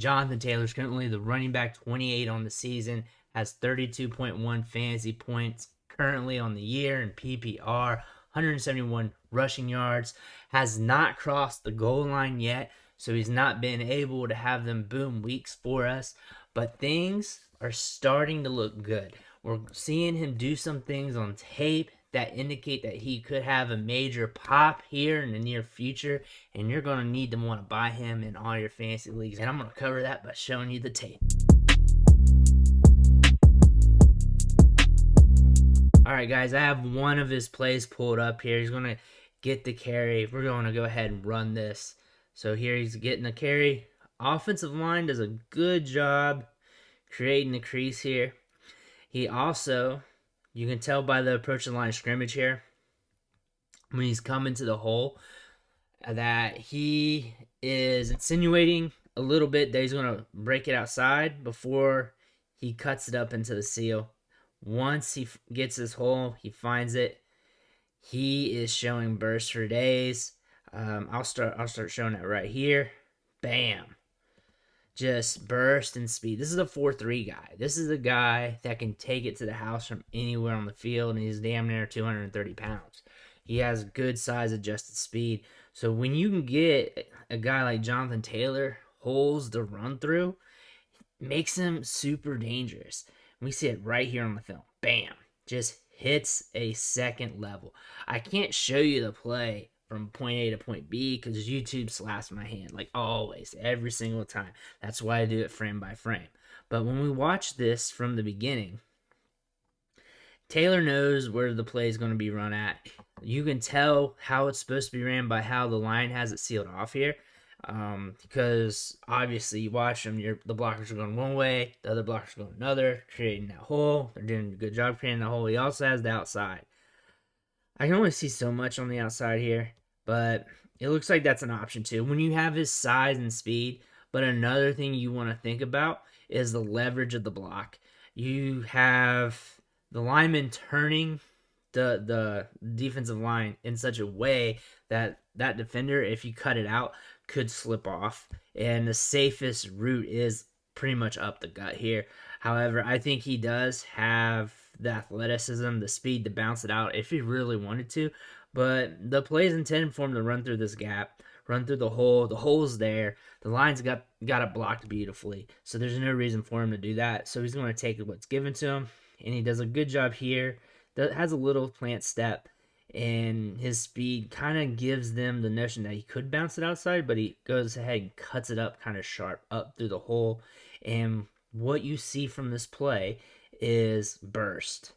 Jonathan Taylor's currently the running back 28 on the season, has 32.1 fantasy points currently on the year in PPR, 171 rushing yards, has not crossed the goal line yet, so he's not been able to have them boom weeks for us, but things are starting to look good. We're seeing him do some things on tape that indicate that he could have a major pop here in the near future, and you're going to need to want to buy him in all your fantasy leagues. And I'm going to cover that by showing you the tape. All right, guys, I have one of his plays pulled up here. He's going to get the carry. We're going to go ahead and run this. So here he's getting the carry. Offensive line does a good job creating the crease here. He also, you can tell by the approach of the line of scrimmage here, when he's coming to the hole, that he is insinuating a little bit that he's going to break it outside before he cuts it up into the seal. Once he gets his hole, he finds it. He is showing bursts for days. I'll start showing it right here. Bam. Just burst and speed. This is a 4-3 guy. This is a guy that can take it to the house from anywhere on the field, and he's damn near 230 pounds. He has good size adjusted speed. So when you can get a guy like Jonathan Taylor holes to run through, it makes him super dangerous. We see it right here on the film. Bam. Just hits a second level. I can't show you the play from point A to point B because YouTube slaps my hand, like always, every single time. That's why I do it frame by frame. But when we watch this from the beginning, Taylor knows where the play is going to be run at. You can tell how it's supposed to be ran by how the line has it sealed off here. Because obviously you watch them, the blockers are going one way, the other blockers are going another, creating that hole. They're doing a good job creating that hole. He also has the outside. I can only see so much on the outside here, but it looks like that's an option too. When you have his size and speed, but another thing you want to think about is the leverage of the block. You have the lineman turning the defensive line in such a way that that defender, if you cut it out, could slip off, and the safest route is pretty much up the gut here. However, I think he does have the athleticism, the speed to bounce it out if he really wanted to, but the play is intended for him to run through this gap, run through the hole. The hole's there. The line's got it blocked beautifully, so there's no reason for him to do that. So he's going to take what's given to him, and he does a good job here. That has a little plant step, and his speed kind of gives them the notion that he could bounce it outside, but he goes ahead and cuts it up kind of sharp up through the hole. And what you see from this play is burst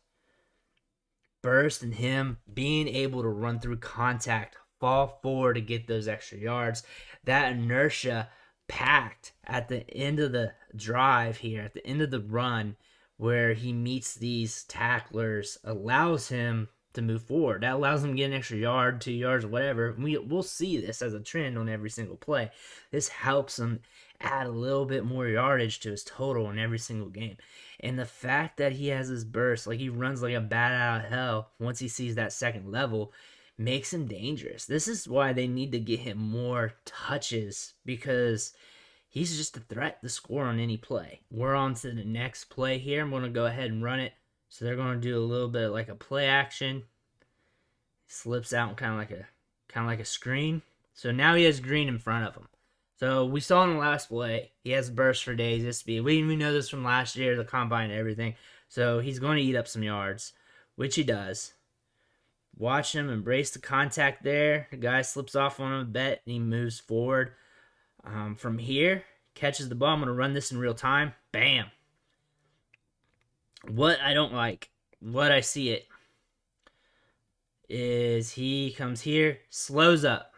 and him being able to run through contact, fall forward to get those extra yards. That inertia packed at the end of the drive here, at the end of the run, where he meets these tacklers, allows him to move forward. That allows him to get an extra yard, 2 yards, or whatever. We'll see this as a trend on every single play. This helps him add a little bit more yardage to his total in every single game. And the fact that he has this burst, like he runs like a bat out of hell once he sees that second level, makes him dangerous. This is why they need to get him more touches, because he's just a threat to score on any play. We're on to the next play here. I'm going to go ahead and run it. So they're going to do a little bit like a play action. Slips out kind of like a screen. So now he has green in front of him. So we saw in the last play, he has burst for days, his speed. We know this from last year, the combine and everything. So he's going to eat up some yards, which he does. Watch him embrace the contact there. The guy slips off on him a bit, and he moves forward. From here, catches the ball. I'm going to run this in real time. Bam. What I don't like, what I see it, is he comes here, slows up.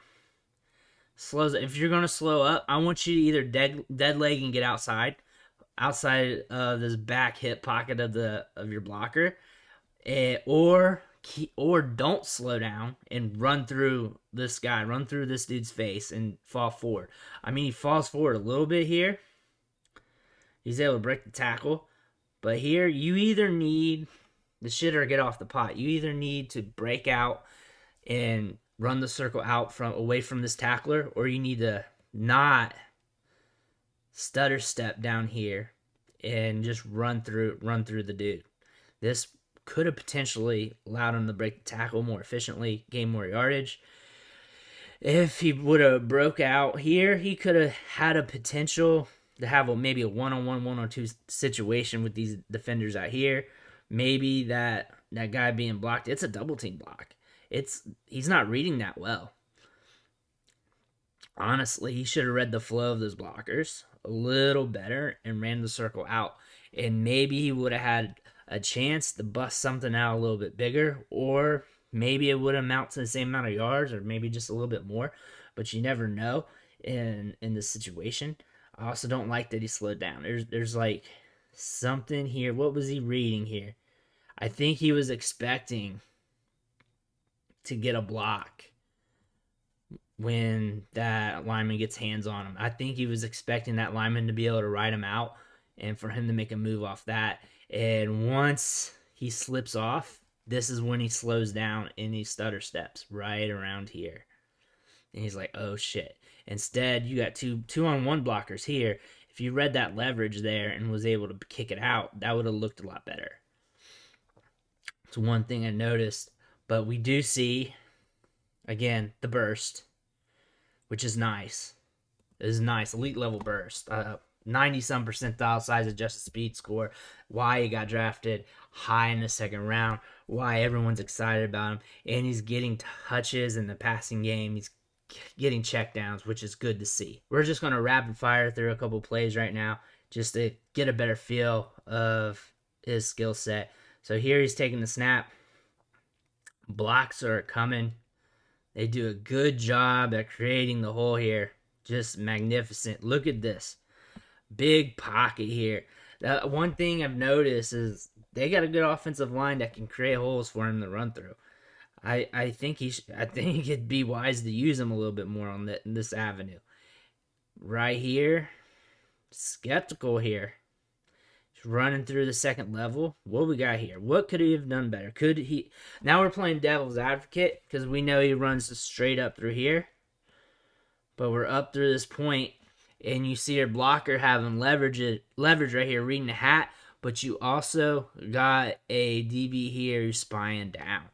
If you're going to slow up, I want you to either dead leg and get outside of this back hip pocket of your blocker, or don't slow down and run through this dude's face and fall forward. I mean, he falls forward a little bit here. He's able to break the tackle. But here, you either need the shit or get off the pot. You either need to break out and run the circle out away from this tackler, or you need to not stutter step down here, and just run through the dude. This could have potentially allowed him to break the tackle more efficiently, gain more yardage. If he would have broke out here, he could have had a potential to have maybe a one-on-one, one-on-two situation with these defenders out here. Maybe that guy being blocked, it's a double team block. He's not reading that well. Honestly, he should have read the flow of those blockers a little better and ran the circle out. And maybe he would have had a chance to bust something out a little bit bigger, or maybe it would amount to the same amount of yards, or maybe just a little bit more. But you never know in this situation. I also don't like that he slowed down. There's like something here. What was he reading here? I think he was expecting to get a block when that lineman gets hands on him. I think he was expecting that lineman to be able to ride him out and for him to make a move off that. And once he slips off, this is when he slows down and he stutter steps right around here. And he's like, oh shit. Instead, you got two on one blockers here. If you read that leverage there and was able to kick it out, that would have looked a lot better. It's one thing I noticed. But we do see, again, the burst, which is nice. It is nice. Elite level burst. 90-some percentile size adjusted speed score. Why he got drafted high in the second round. Why everyone's excited about him. And he's getting touches in the passing game. He's getting checkdowns, which is good to see. We're just going to rapid fire through a couple plays right now just to get a better feel of his skill set. So here he's taking the snap. Blocks are coming. They do a good job at creating the hole here. Just magnificent. Look at this. Big pocket here. One thing I've noticed is they got a good offensive line that can create holes for him to run through. I think it'd be wise to use him a little bit more on this avenue. Right here, skeptical here. He's running through the second level. What we got here? What could he have done better? Could he? Now we're playing devil's advocate because we know he runs straight up through here. But we're up through this point, and you see your blocker having leverage right here, reading the hat. But you also got a DB here who's spying down.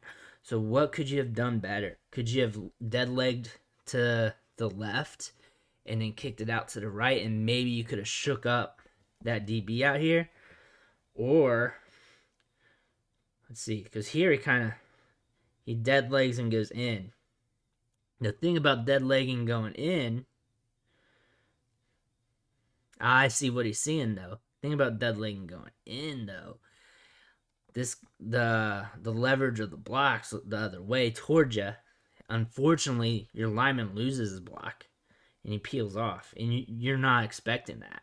So what could you have done better? Could you have dead-legged to the left and then kicked it out to the right, and maybe you could have shook up that DB out here? Or, let's see, because here he dead legs and goes in. The thing about dead legging going in, I see what he's seeing though. The thing about dead legging going in though, the leverage of the blocks the other way towards you. Unfortunately, your lineman loses his block and he peels off, and you're not expecting that.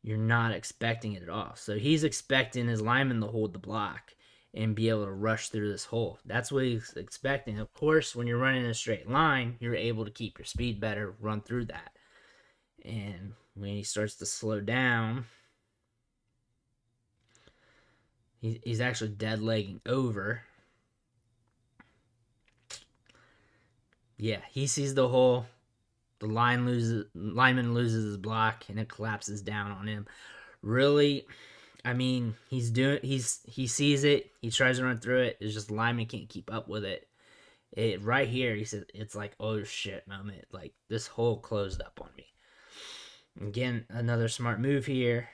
You're not expecting it at all. So he's expecting his lineman to hold the block and be able to rush through this hole. That's what he's expecting. Of course, when you're running a straight line, you're able to keep your speed better, run through that. And when he starts to slow down, he's actually dead legging over. Yeah, he sees the hole. The lineman loses his block, and it collapses down on him. Really, I mean, he sees it. He tries to run through it. It's just the lineman can't keep up with it. Right here, he says it's like, oh shit moment. Like, this hole closed up on me. Again, another smart move here.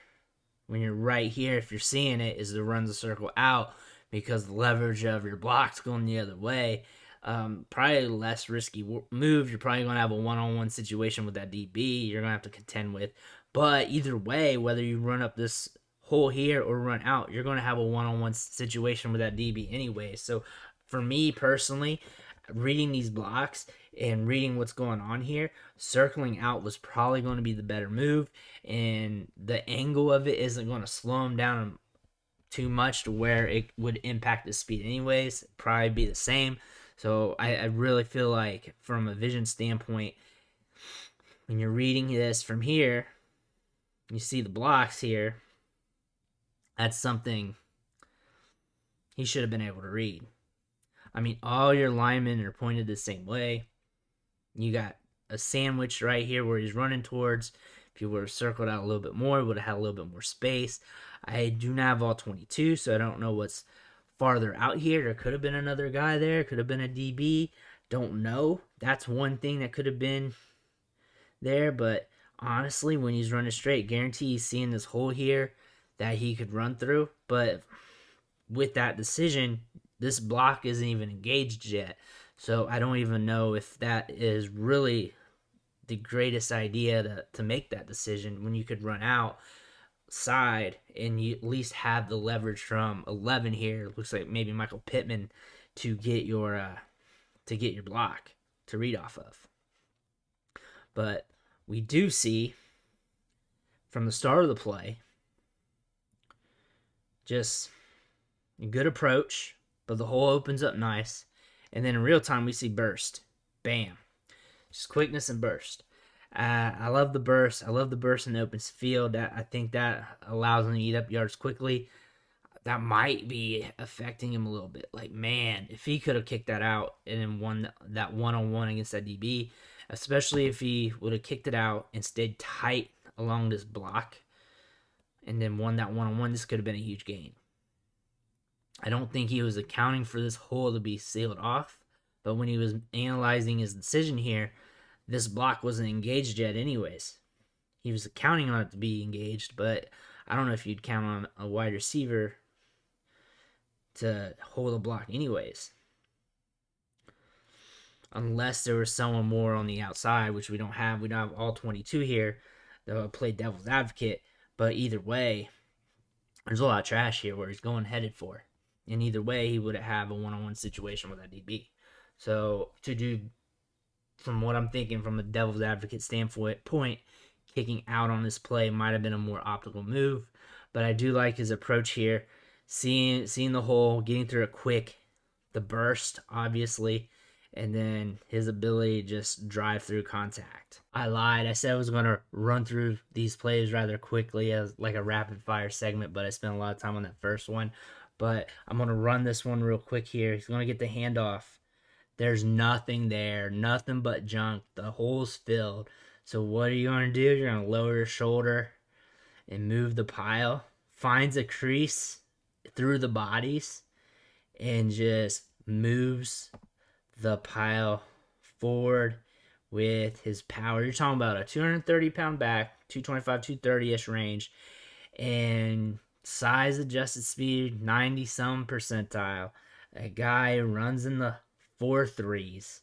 When you're right here, if you're seeing it, is to run the circle out because the leverage of your block's going the other way. Probably less risky move. You're probably going to have a one-on-one situation with that DB you're going to have to contend with. But either way, whether you run up this hole here or run out, you're going to have a one-on-one situation with that DB anyway. So for me personally, reading these blocks and reading what's going on here, circling out was probably going to be the better move. And the angle of it isn't going to slow him down too much to where it would impact his speed anyways. It'd probably be the same. So I really feel like from a vision standpoint, when you're reading this from here, you see the blocks here, that's something he should have been able to read. I mean, all your linemen are pointed the same way. You got a sandwich right here where he's running towards. If you would have circled out a little bit more, would have had a little bit more space. I do not have all 22, so I don't know what's farther out here. There could have been another guy there. Could have been a DB. Don't know. That's one thing that could have been there, but honestly, when he's running straight, guarantee he's seeing this hole here that he could run through. But with that decision, this block isn't even engaged yet. So I don't even know if that is really the greatest idea to make that decision when you could run outside and you at least have the leverage from 11 here. Looks like maybe Michael Pittman to get your block to read off of. But we do see from the start of the play just a good approach, but the hole opens up nice. And then in real time, we see burst. Bam. Just quickness and burst. I love the burst. I love the burst in the open field. I think that allows him to eat up yards quickly. That might be affecting him a little bit. Like, man, if he could have kicked that out and then won that one-on-one against that DB, especially if he would have kicked it out and stayed tight along this block and then won that one-on-one, this could have been a huge gain. I don't think he was accounting for this hole to be sealed off, but when he was analyzing his decision here, this block wasn't engaged yet anyways. He was counting on it to be engaged, but I don't know if you'd count on a wide receiver to hold a block anyways. Unless there was someone more on the outside, which we don't have. We don't have all 22 here that will play devil's advocate, but either way, there's a lot of trash here where he's going headed for. And either way, he would have a one-on-one situation with that DB. So to do, from what I'm thinking from a devil's advocate standpoint, kicking out on this play might have been a more optimal move. But I do like his approach here. Seeing the hole, getting through it quick, the burst, obviously, and then his ability to just drive through contact. I lied. I said I was going to run through these plays rather quickly as like a rapid-fire segment, but I spent a lot of time on that first one. But I'm going to run this one real quick here. He's going to get the handoff. There's nothing there. Nothing but junk. The hole's filled. So what are you going to do? You're going to lower your shoulder and move the pile. Finds a crease through the bodies and just moves the pile forward with his power. You're talking about a 230-pound back, 225, 230-ish range, and size adjusted speed, 90-some percentile. A guy runs in the 4.3s.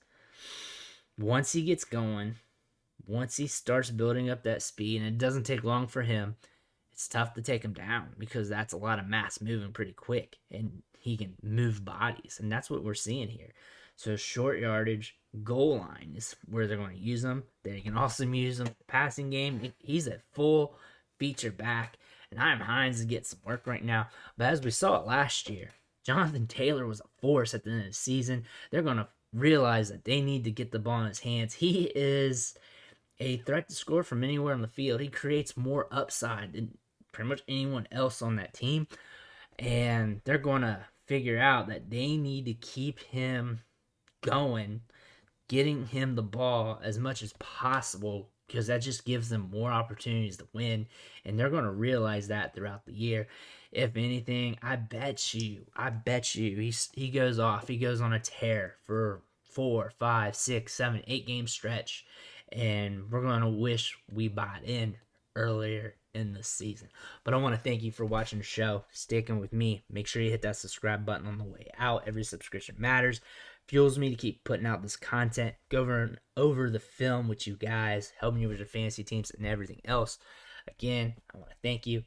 Once he gets going, once he starts building up that speed, and it doesn't take long for him, it's tough to take him down because that's a lot of mass moving pretty quick, and he can move bodies, and that's what we're seeing here. So short yardage, goal line is where they're going to use him. They can also use him in the passing game. He's a full feature back, and Nyheim Hines is getting some work right now. But as we saw it last year, Jonathan Taylor was a force at the end of the season. They're going to realize that they need to get the ball in his hands. He is a threat to score from anywhere on the field. He creates more upside than pretty much anyone else on that team. And they're going to figure out that they need to keep him going, getting him the ball as much as possible, because that just gives them more opportunities to win, and they're going to realize that throughout the year. If anything, I bet you, he goes off. He goes on a tear for 4, 5, 6, 7, 8 game stretch, and we're going to wish we bought in earlier in the season. But I want to thank you for watching the show, sticking with me. Make sure you hit that subscribe button on the way out. Every subscription matters. Fuels me to keep putting out this content, going over the film with you guys, helping you with your fantasy teams and everything else. Again, I want to thank you.